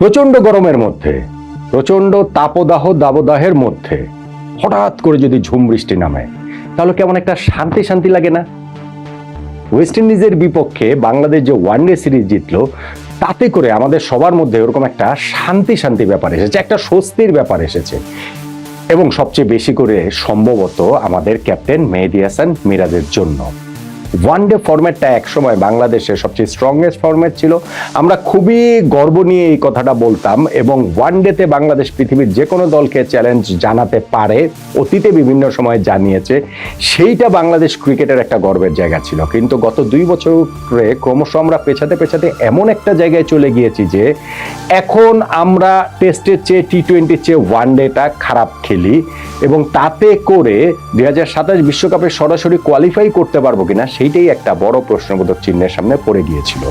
প্রচন্ড গরমের মধ্যে, প্রচন্ড তাপদাহ দাবদাহের মধ্যে হঠাৎ করে যদি ঝুম বৃষ্টি নামে, তাহলে কেমন একটা শান্তি শান্তি লাগে না? ওয়েস্ট ইন্ডিজের বিপক্ষে বাংলাদেশ যে ওয়ানডে সিরিজ জিতলো, তাতে করে আমাদের সবার মধ্যে ওরকম একটা শান্তি শান্তি ব্যাপার এসেছে, একটা স্বস্তির ব্যাপার এসেছে। এবং সবচেয়ে বেশি করে সম্ভবত আমাদের ক্যাপ্টেন মেহেদী হাসান মিরাজের জন্য। ওয়ানডে ফরম্যাটটা একসময় বাংলাদেশের সবচেয়ে স্ট্রংগেস্ট ফরম্যাট ছিল। আমরা খুবই গর্ব নিয়ে এই কথাটা বলতাম, এবং ওয়ানডেতে বাংলাদেশ পৃথিবীর যে কোনো দলকে চ্যালেঞ্জ জানাতে পারে, অতীতে বিভিন্ন সময় জানিয়েছে। সেইটা বাংলাদেশ ক্রিকেটের একটা গর্বের জায়গা ছিল। কিন্তু গত 2 বছরে ক্রমশ আমরা পেছাতে পেছাতে এমন একটা জায়গায় চলে গিয়েছি যে এখন আমরা টেস্টের চেয়ে টি-20-র চেয়ে ওয়ানডেটা খারাপ খেলি, এবং তাতে করে 2027 বিশ্বকাপে সরাসরি কোয়ালিফাই করতে পারবো কিনা সেইটাই একটা বড় প্রশ্নবোধক চিহ্নের সামনে পড়ে গিয়েছিল।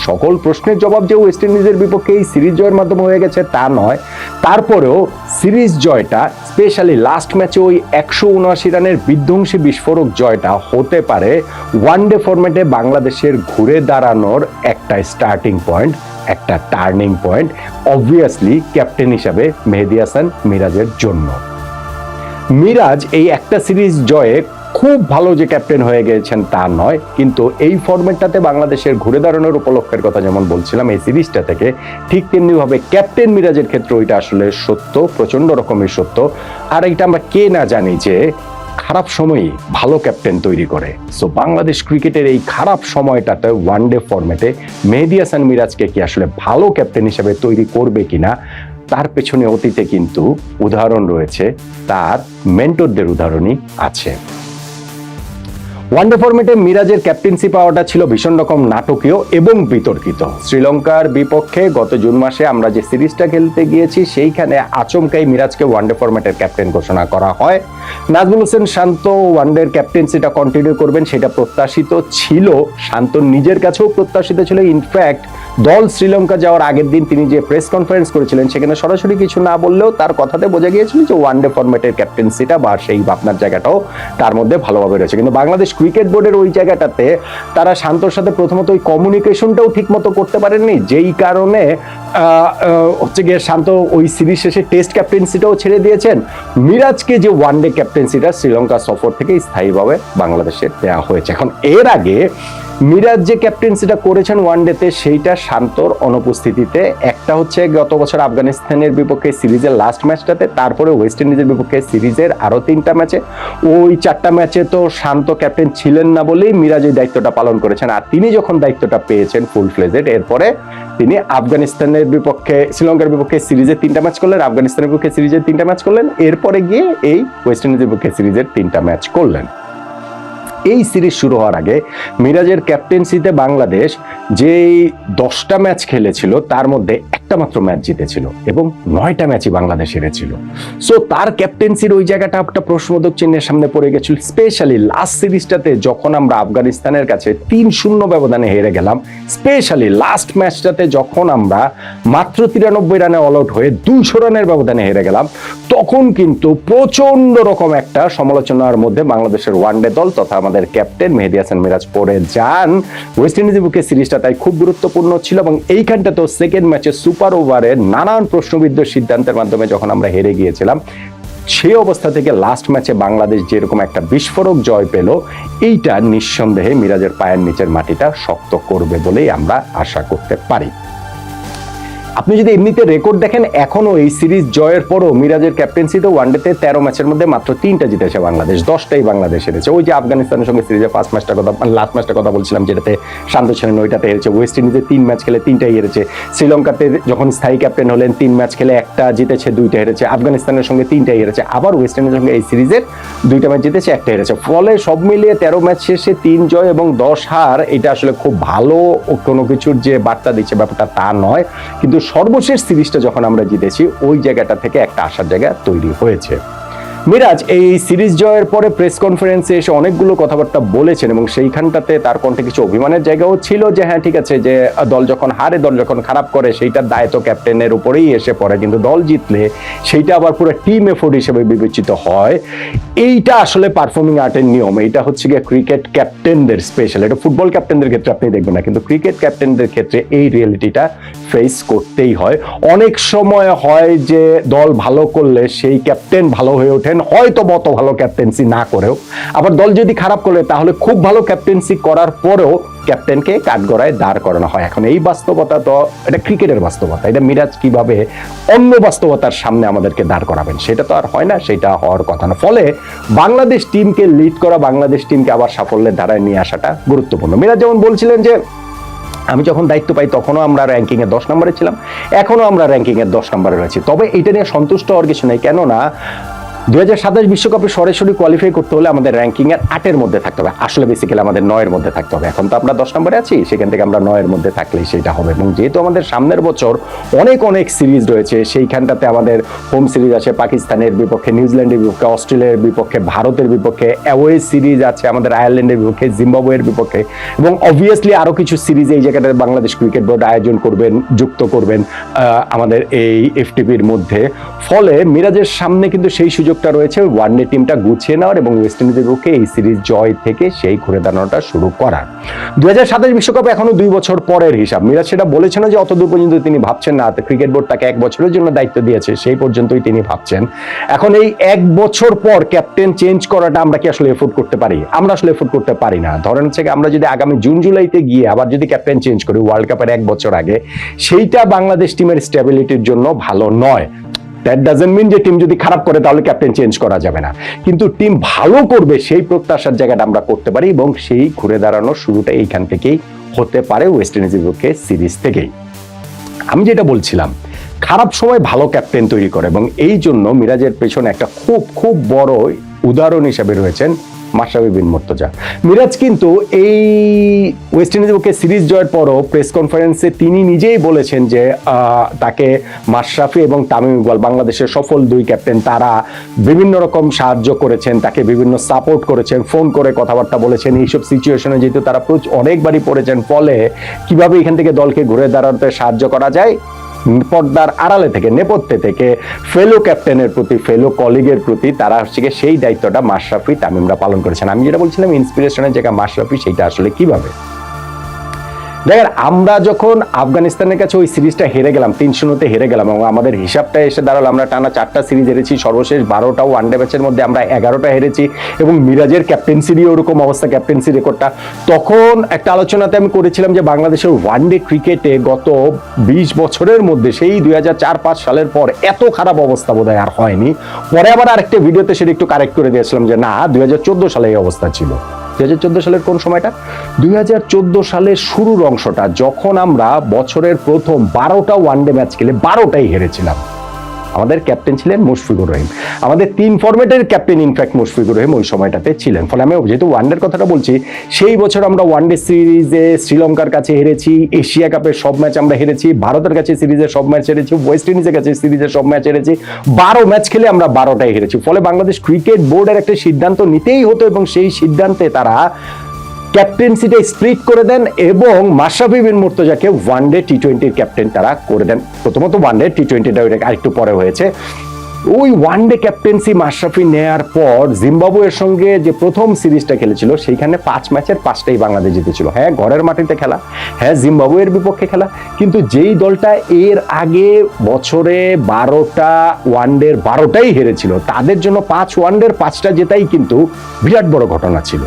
সকল প্রশ্নের জবাব যে ওয়েস্ট ইন্ডিজের বিপক্ষে এই সিরিজ জয়ের মাধ্যমে হয়ে গেছে তা নয়, তারপরেও সিরিজ জয়টা, স্পেশালি লাস্ট ম্যাচে ওই 179 রানের বিধ্বংসী বিস্ফোরক জয়টা হতে পারে ওয়ানডে ফরম্যাটে বাংলাদেশের ঘুরে দাঁড়ানোর একটা স্টার্টিং পয়েন্ট, একটা টার্নিং পয়েন্ট, অবভিয়াসলি ক্যাপ্টেন হিসাবে মেহেদী হাসান মিরাজের জন্য। মিরাজ এই একটা সিরিজ জয়ে খুব ভালো যে ক্যাপ্টেন হয়ে গেছেন তা নয়, কিন্তু এই ফরম্যাটটাতে বাংলাদেশের ঘুরে দাঁড়ানোর উপলক্ষের কথা যেমন বলছিলাম এই সিরিজটা থেকে, ঠিক তেমনিভাবে ক্যাপ্টেন মিরাজের ক্ষেত্রে ওইটা আসলে সত্য, প্রচন্ড রকমের সত্য। আর এটা আমরা কে না জানি যে খারাপ সময়ই ভালো ক্যাপ্টেন তৈরি করে। সো বাংলাদেশ ক্রিকেটের এই খারাপ সময়টাতে ওয়ানডে ফরম্যাটে মেহেদী হাসান মিরাজকে কি আসলে ভালো ক্যাপ্টেন হিসেবে তৈরি করবে কিনা, তার পেছনে অতীতে কিন্তু উদাহরণ রয়েছে, তার মেন্টরদের উদাহরণই আছে। ওয়ানডে ফরম্যাটে মিরাজের ক্যাপ্টেন্সি পাওয়াটা ছিল ভীষণ রকম নাটকীয় এবং বিতর্কিত। শ্রীলঙ্কার বিপক্ষে গত জুন মাসে আমরা যে সিরিজটা খেলতে গিয়েছি, সেইখানে আচমকাই মিরাজকে ওয়ানডে ফরম্যাটের ক্যাপ্টেন ঘোষণা করা হয়। নাজমুল হোসেন শান্ত ওয়ানডের ক্যাপ্টেন্সিটা কন্টিনিউ করবেন সেটা প্রত্যাশিত ছিল, শান্তর নিজের কাছেও প্রত্যাশিত ছিল। ইনফ্যাক্ট দল শ্রীলঙ্কা যাওয়ার আগের দিন তিনি যে প্রেস কনফারেন্স করেছিলেন, সেখানে সরাসরি কিছু না বললেও তার কথাতে বোঝা গিয়েছিল যে ওয়ানডে ফরম্যাটের ক্যাপ্টেন্সিটা বা সেই ভাবনার জায়গাটাও তার মধ্যে ভালোভাবে রয়েছে। কিন্তু বাংলাদেশ ক্রিকেট বোর্ডের ওই জায়গাটাতে তারা শান্তর সাথে প্রথমত ওই কমিউনিকেশনটাও ঠিক মতো করতে পারেননি, যেই কারণে হচ্ছে গিয়ে শান্ত ওই সিরিজ শেষে টেস্ট ক্যাপ্টেন্সিটাও ছেড়ে দিয়েছেন। মিরাজকে যে ওয়ানডে ক্যাপ্টেন্সিটা শ্রীলঙ্কা সফর থেকে স্থায়ীভাবে বাংলাদেশে দেওয়া হয়েছে। এখন এর আগে মিরাজ যে ক্যাপ্টেন্সিটা করেছেন ওয়ানডেতে, সেইটা শান্তর অনুপস্থিতিতে, একটা হচ্ছে গত বছর আফগানিস্তানের বিপক্ষে সিরিজের লাস্ট ম্যাচটাতে, তারপরে ওয়েস্ট ইন্ডিজের বিপক্ষে সিরিজের আরো 3টা ম্যাচে। ওই 4টা ম্যাচে তো শান্ত ক্যাপ্টেন ছিলেন না বলেই মিরাজ এই দায়িত্বটা পালন করেছেন। আর তিনি যখন দায়িত্বটা পেয়েছেন ফুল ফ্লেজেড, এরপরে তিনি আফগানিস্তানের বিপক্ষে, শ্রীলঙ্কার বিপক্ষে সিরিজের 3টা ম্যাচ করলেন, আফগানিস্তানের বিপক্ষে সিরিজের 3টা ম্যাচ করলেন, এরপরে গিয়ে এই ওয়েস্ট ইন্ডিজের বিপক্ষে সিরিজের 3টা ম্যাচ করলেন। এই সিরিজ শুরু হওয়ার আগে মিরাজের ক্যাপ্টেন্সিতে বাংলাদেশ যেই 10টা ম্যাচ খেলেছিল, তার মধ্যে একটা মাত্র ম্যাচ জিতেছিল এবং 9টা ম্যাচই বাংলাদেশ হেরেছিল। সো তার ক্যাপ্টেন্সির ওই জায়গাটা একটা প্রশ্নবোধক চিহ্নের সামনে পড়ে গেছিল। স্পেশালি লাস্ট সিরিজটাতে যখন আমরা আফগানিস্তানের কাছে 3-0 ব্যবধানে হেরে গেলাম, স্পেশালি লাস্ট ম্যাচটাতে যখন আমরা মাত্র 93 রানে অল আউট হয়ে 200 রানের ব্যবধানে হেরে গেলাম, তখন কিন্তু প্রচন্ড রকম একটা সমালোচনার মধ্যে বাংলাদেশের ওয়ানডে দল তথা আমাদের ক্যাপ্টেন মেহেদী হাসান মিরাজ পড়ে যান। ওয়েস্ট ইন্ডিজের বিপক্ষে সিরিজটা তাই খুব গুরুত্বপূর্ণ ছিল, এবং এইখানটা তো সেকেন্ড ম্যাচে সুপার ওভারে নানান প্রশ্নবিদ্ধ সিদ্ধান্তের মাধ্যমে যখন আমরা হেরে গিয়েছিলাম, সেই অবস্থা থেকে লাস্ট ম্যাচে বাংলাদেশ যেরকম একটা বিস্ফোরক জয় পেল, এইটা নিঃসন্দেহে মিরাজের পায়ের নিচের মাটিটা শক্ত করবে বলেই আমরা আশা করতে পারি। আপনি যদি এমনিতে রেকর্ড দেখেন, এখনো এই সিরিজ জয়ের পরও মিরাজের ক্যাপ্টেন্সিতে ওয়ানডেতে 13 ম্যাচের মধ্যে মাত্র 3টা জিতেছে বাংলাদেশ, 10টাই বাংলাদেশ হেরেছে। ওই যে আফগানিস্তানের সঙ্গে সিরিজের ফার্স্ট ম্যাচটার কথা, লাস্ট ম্যাচটার কথা বলছিলাম, যেটাতে শান্ত ছিলেন, ওইটাতে হেরেছে। ওয়েস্ট ইন্ডিজে 3 ম্যাচ খেলে 3টাই হেরেছে। শ্রীলঙ্কাতে যখন স্থায়ী ক্যাপ্টেন হলেন 3 ম্যাচ খেলে 1টা জিতেছে, 2টা হেরেছে। আফগানিস্তানের সঙ্গে 3টাই হেরেছে। আবার ওয়েস্ট ইন্ডিজের সঙ্গে এই সিরিজের 2টা ম্যাচ জিতেছে, 1টা হেরেছে। ফলে সব মিলিয়ে 13 ম্যাচ শেষে 3 জয় এবং 10 হার, এটা আসলে খুব ভালো কোনো কিছুর যে বার্তা দিচ্ছে ব্যাপারটা তা নয়। কিন্তু সর্বশেষ সিরিজটা যখন আমরা জিতেছি, ওই জায়গাটা থেকে একটা আশার জায়গা তৈরি হয়েছে। মিরাজ এই সিরিজ জয়ের পরে প্রেস কনফারেন্সে এসে অনেকগুলো কথাবার্তা বলেছেন এবং সেইখানটাতে তার কণ্ঠে কিছু অভিমানের জায়গাও ছিল যে হ্যাঁ ঠিক আছে, যে দল যখন হারে, দল যখন খারাপ করে সেইটার দায়িত্ব ক্যাপ্টেনের উপরেই এসে পড়ে, কিন্তু দল জিতলে সেইটা আবার পুরো টিম এফোর্ট হিসেবে বিবেচিত হয়। এইটা আসলে পারফর্মিং আর্টের নিয়ম, এইটা হচ্ছে গিয়ে ক্রিকেট ক্যাপ্টেনদের স্পেশাল, এটা ফুটবল ক্যাপ্টেনদের ক্ষেত্রে আপনি দেখবেন না, কিন্তু ক্রিকেট ক্যাপ্টেনদের ক্ষেত্রে এই রিয়েলিটিটা ফেস করতেই হয়। অনেক সময় হয় যে দল ভালো করলে সেই ক্যাপ্টেন ভালো হয়ে ওঠেন, হয়তো অত ভালো ক্যাপ্টেন্সি না করেও, আবার দল যদি খারাপ করে তাহলে খুব ভালো ক্যাপ্টেন্সি করার পরেও ক্যাপ্টেনকে কাঠগড়ায় দাঁড় করানো হয়। এখন এই বাস্তবতা তো এটা ক্রিকেটের বাস্তবতা, এটা মিরাজ কিভাবে অন্য বাস্তবতার সামনে আমাদেরকে দাঁড় করাবেন সেটা তো আর হয় না, সেটা হওয়ার কথা না। ফলে বাংলাদেশ টিমকে লিড করা, বাংলাদেশ টিমকে আবার সাফল্যের ধারায় নিয়ে আসাটা গুরুত্বপূর্ণ। মিরাজ যেমন বলছিলেন যে আমি যখন দায়িত্ব পাই তখনও আমরা র্যাঙ্কিং এর 10 নম্বরে ছিলাম, এখনো আমরা র্যাঙ্কিং এর 10 নম্বরে রয়েছি। তবে এটা নিয়ে সন্তুষ্ট হওয়ার কিছু নেই, কেননা 2027 বিশ্বকাপে সরাসরি কোয়ালিফাই করতে হলে আমাদের র্যাঙ্কিং এর 8-এর মধ্যে থাকতে হবে, আসলে বেসিক্যালি আমাদের 9-এর মধ্যে থাকতে হবে। এখন তো আমরা 10 নম্বরে আছি, সেখান থেকে আমরা 9-এর মধ্যে থাকলেই সেটা হবে। এবং যেহেতু আমাদের সামনের বছর অনেক সিরিজ রয়েছে, সেইখানটাতে আমাদের হোম সিরিজ আছে পাকিস্তানের বিপক্ষে, নিউজিল্যান্ডের বিপক্ষে, অস্ট্রেলিয়ার বিপক্ষে, ভারতের বিপক্ষে, অ্যাওয়ে সিরিজ আছে আমাদের আয়ারল্যান্ডের বিপক্ষে, জিম্বাবুয়ের বিপক্ষে, এবং অবভিয়াসলি আরো কিছু সিরিজ এই জায়গাটাতে বাংলাদেশ ক্রিকেট বোর্ড আয়োজন করবেন, যুক্ত করবেন আমাদের এই এফটিপির মধ্যে। ফলে মিরাজের সামনে কিন্তু সেই সুযোগটা রয়েছে ওয়ানডে টিমটা গুছিয়ে নেওয়ার এবং ওয়েস্ট ইন্ডিজের বিপক্ষে এই সিরিজ জয় থেকে সেই ঘুরে দাঁড়ানোটা শুরু করার। 2027 বিশ্বকাপ এখনো 2 বছর পরের হিসাব। মিরাজ সেটা বলেছেন যে অতদূর পর্যন্ত তিনি ভাবছেন না, ক্রিকেট বোর্ড তাকে 1 বছরের জন্য দায়িত্ব দিয়েছে, সেই পর্যন্তই তিনি ভাবছেন। এখন এই 1 বছর পর ক্যাপ্টেন চেঞ্জ করাটা আমরা কি আসলে এফোর্ড করতে পারি? আমরা আসলে এফোর্ড করতে পারি না। ধরেন হচ্ছে আমরা যদি আগামী জুন জুলাইতে গিয়ে আবার যদি ক্যাপ্টেন চেঞ্জ করি ওয়ার্ল্ড কাপের 1 বছর আগে, সেইটা বাংলাদেশ টিমের স্টেবিলিটির জন্য ভালো নয়। দ্যাট ডাজন্ট মিন যে টিম যদি খারাপ করে তাহলে ক্যাপ্টেন চেঞ্জ করা যাবে না, কিন্তু টিম ভালো করবে সেই প্রত্যাশার জায়গাটা আমরা করতে পারি এবং সেই ঘুরে দাঁড়ানোর শুরুটা এইখান থেকেই হতে পারে, ওয়েস্ট ইন্ডিজের বিপক্ষে সিরিজ থেকেই। আমি যেটা বলছিলাম, খারাপ সময় ভালো ক্যাপ্টেন তৈরি করে এবং এই জন্য মিরাজের পেছনে একটা খুব বড় উদাহরণ হিসেবে রয়েছেন মাশরাফি বিন মুর্তজা। মিরাজ কিন্তু এই ওয়েস্ট ইন্ডিজের পক্ষে সিরিজ জয়ের পরও প্রেস কনফারেন্সে তিনি নিজেই বলেছেন যে তাকে মাশরাফি এবং তামিম ইকবাল, বাংলাদেশের সফল 2 ক্যাপ্টেন, তারা বিভিন্ন রকম সাহায্য করেছেন, তাকে বিভিন্ন সাপোর্ট করেছেন, ফোন করে কথাবার্তা বলেছেন। এইসব সিচুয়েশনে যেহেতু তারা অনেকবারই পড়েছেন, ফলে কিভাবে এখান থেকে দলকে ঘুরে দাঁড়াতে সাহায্য করা যায়, পর্দার আড়ালে থেকে, নেপথ্যে থেকে ফেলো ক্যাপ্টেনের প্রতি, ফেলো কলিগের প্রতি তারা হচ্ছে সেই দায়িত্বটা মাশরাফি তামিমরা পালন করেছেন। আমি যেটা বলছিলাম ইন্সপিরেশনের জায়গা মাশরাফি, সেইটা আসলে কিভাবে দেখেন, আমরা যখন আফগানিস্তানের কাছে ওই সিরিজটা হেরে গেলাম, 3-0 হেরে গেলাম এবং আমাদের হিসাবটা এসে দাঁড়ালো আমরা টানা 4টা সিরিজ হেরেছি, সর্বশেষ 12টা ওয়ানডে ম্যাচের মধ্যে আমরা 11টা হেরেছি এবং মিরাজের ক্যাপ্টেন্সিরই ওরকম অবস্থা, ক্যাপ্টেন্সি রেকর্ডটা। তখন একটা আলোচনাতে আমি করেছিলাম যে বাংলাদেশের ওয়ানডে ক্রিকেটে গত 20 বছরের মধ্যে সেই 2004-5 সালের পর এত খারাপ অবস্থা বোধহয় আর হয়নি। পরে আবার আরেকটা ভিডিওতে সেটা একটু কারেক্ট করে দিয়েছিলাম যে না, 2014 সালে এই অবস্থা ছিল। 2014 সালের কোন সময়টা? 2014 সালের শুরুর অংশটা, যখন আমরা বছরের প্রথম 12টা ওয়ানডে ম্যাচ খেলে 12টাই হেরেছিলাম। আমাদের ক্যাপ্টেন ছিলেন মুশফিকুর রহিম, আমাদের 3 ফরম্যাটের ক্যাপ্টেন ইনফ্যাক্ট মুশফিকুর রহিম ওই সময়টাতে ছিলেন। ফলে আমি যেহেতু ওয়ানডের কথাটা বলছি, সেই বছর আমরা ওয়ানডে সিরিজে শ্রীলঙ্কার কাছে হেরেছি, এশিয়া কাপের সব ম্যাচ আমরা হেরেছি, ভারতের কাছে সিরিজের সব ম্যাচ হেরেছি, ওয়েস্ট ইন্ডিজের কাছে সিরিজের সব ম্যাচ হেরেছি, 12 ম্যাচ খেলে আমরা 12টাই হেরেছি। ফলে বাংলাদেশ ক্রিকেট বোর্ডের একটা সিদ্ধান্ত নিতেই হতো এবং সেই সিদ্ধান্তে তারা ক্যাপ্টেন্সিটা স্প্লিট করে দেন এবং মাশরাফি বিন মুর্তজাকে ওয়ানডে টি20-র ক্যাপ্টেন তারা করে দেন। প্রথমত ওয়ানডে টি20টা আরেকটু পরে হয়েছে। ওই ওয়ানডে ক্যাপ্টেন্সি মাশরাফি নেয়ার পর জিম্বাবুয়ের সঙ্গে যে প্রথম সিরিজটা খেলেছিল সেইখানে 5 ম্যাচের 5টাই বাংলাদেশ জিতেছিল। হ্যাঁ, ঘরের মাটিতে খেলা, হ্যাঁ জিম্বাবুয়ের বিপক্ষে খেলা, কিন্তু যেই দলটা এর আগে বছরে 12টা ওয়ানডের 12টাই হেরেছিল, তাদের জন্য 5 ওয়ানডের 5টা জেতাই কিন্তু বিরাট বড় ঘটনা ছিল।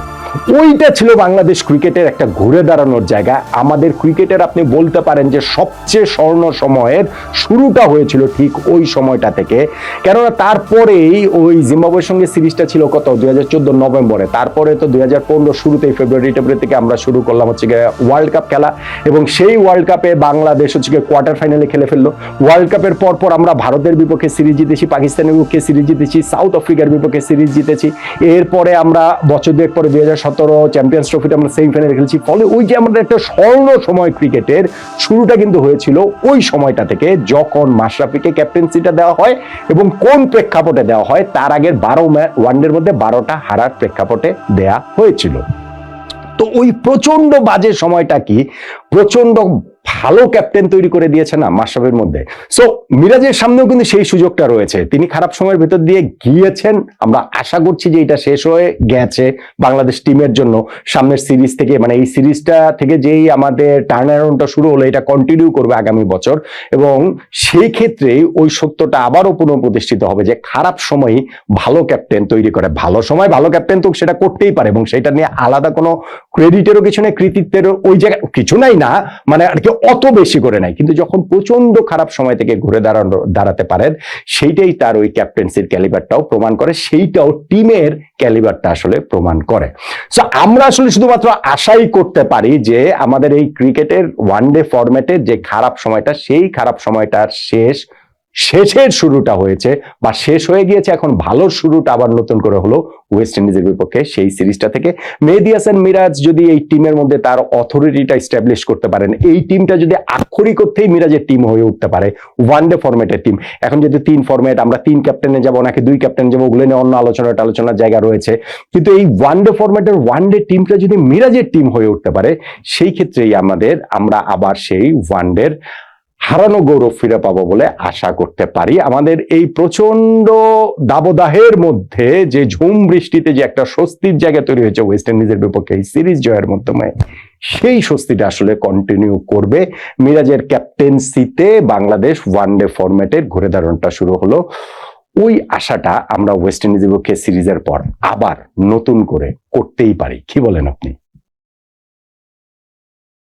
ওইটা ছিল বাংলাদেশ ক্রিকেটের একটা ঘুরে দাঁড়ানোর জায়গা। আমাদের ক্রিকেটের আপনি বলতে পারেন যে সবচেয়ে স্বর্ণ সময়ের শুরুটা হয়েছিল ঠিক ওই সময়টা থেকে, কেননা তারপরেই ওই জিম্বাবুয়ের সঙ্গে সিরিজটা ছিল কত 2014 নভেম্বরে, তারপরে তো 2015 শুরুতেই ফেব্রুয়ারি থেকে আমরা শুরু করলাম হচ্ছে ওয়ার্ল্ড কাপ খেলা এবং সেই ওয়ার্ল্ড কাপে বাংলাদেশ হচ্ছে কোয়ার্টার ফাইনালে খেলে ফেললো। ওয়ার্ল্ড কাপের পর আমরা ভারতের বিপক্ষে সিরিজ জিতেছি, পাকিস্তানের বিপক্ষে সিরিজ জিতেছি, সাউথ আফ্রিকার বিপক্ষে সিরিজ জিতেছি। এরপরে আমরা বছর 2 পরে 2017 চ্যাম্পিয়ন্স ট্রফিতে আমরা সেমিফাইনালে খেলেছি, ফলে ওই যে আমাদের একটা স্বর্ণ সময় ক্রিকেটের শুরুটা কিন্তু হয়েছিল ওই সময়টা থেকে, যখন মাশরাফিকে ক্যাপ্টেন্সিটা দেওয়া হয় এবং কোন প্রেক্ষাপটে দেওয়া হয়, তার আগের 12 ওয়ানডের মধ্যে 12টা হারার প্রেক্ষাপটে দেয়া হয়েছিল। তো ওই প্রচন্ড বাজে সময়টা কি প্রচন্ড ভালো ক্যাপ্টেন তৈরি করে দিয়েছে না মাশরাফির মধ্যে। সো মিরাজের সামনেও কিন্তু সেই সুযোগটা রয়েছে, তিনি খারাপ সময়ের ভেতর দিয়ে গিয়েছেন। আমরা আশা করছি যে এটা শেষ হয়ে গেছে বাংলাদেশ টিমের জন্য। সামনের সিরিজ থেকে, মানে এই সিরিজটা থেকে যেই আমাদের টার্ন অ্যারাউন্ডটা শুরু হলো, এটা কন্টিনিউ করবে আগামী বছর, এবং সেই ক্ষেত্রে ওই সত্যটা আবারও পুনঃপ্রতিষ্ঠিত হবে যে খারাপ সময়ই ভালো ক্যাপ্টেন তৈরি করে। ভালো সময় ভালো ক্যাপ্টেন তো সেটা করতেই পারে, এবং সেটা নিয়ে আলাদা কোনো ক্রেডিটেরও কিছু নেই, কৃতিত্বেরও ওই জায়গায় কিছু নাই, না মানে আর কি অত বেশি করে নাই, কিন্তু যখন প্রচন্ড খারাপ সময় থেকে ঘুরে দাঁড়াতে পারেন, সেইটাই তার ওই ক্যাপ্টেন্সির ক্যালিবারটাও প্রমাণ করে, সেইটাও টিমের ক্যালিবারটা আসলে প্রমাণ করে। সো আমরা আসলে শুধুমাত্র আশাই করতে পারি যে আমাদের এই ক্রিকেটের ওয়ানডে ফরম্যাটের যে খারাপ সময়টা, সেই খারাপ সময়টার শেষের শুরুটা হয়েছে বা শেষ হয়ে গিয়েছে, এখন ভালো শুরুটা আবার নতুন করে হলো ওয়েস্ট ইন্ডিজের বিপক্ষে সেই সিরিজটা থেকে। মেহেদী হাসান মিরাজ যদি এই টিমের মধ্যে তার অথরিটিটা এস্টাবলিশ করতে পারেন, এই টিমটা যদি আক্ষরিক অর্থেই মিরাজের টিম হয়ে উঠতে পারে, ওয়ানডে ফরম্যাটের টিম। এখন যদি 3 ফরম্যাট, আমরা 3 ক্যাপ্টেনে যাবো নাকি 2 ক্যাপ্টেন যাবো, ওগুলো নিয়ে অন্য আলোচনার জায়গা রয়েছে, কিন্তু এই ওয়ানডে ফরম্যাটের ওয়ানডে টিমটা যদি মিরাজের টিম হয়ে উঠতে পারে, সেই ক্ষেত্রেই আমরা আবার সেই ওয়ানডের হারানো গৌরব ফিরে পাবো বলে আশা করতে পারি। আমাদের এই প্রচন্ড দাবদাহের মধ্যে যে ঝুম বৃষ্টিতে যে একটা স্বস্তির জায়গা তৈরি হয়েছে ওয়েস্ট ইন্ডিজের বিপক্ষে এই সিরিজ জয়ের মাধ্যমে, সেই স্বস্তিটা আসলে কন্টিনিউ করবে মিরাজের ক্যাপ্টেন্সিতে। বাংলাদেশ ওয়ানডে ফরম্যাটের ঘুরে দাঁড়ানোটা শুরু হলো, ওই আশাটা আমরা ওয়েস্ট ইন্ডিজের বিপক্ষে সিরিজের পর আবার নতুন করে করতেই পারি। কি বলেন আপনি?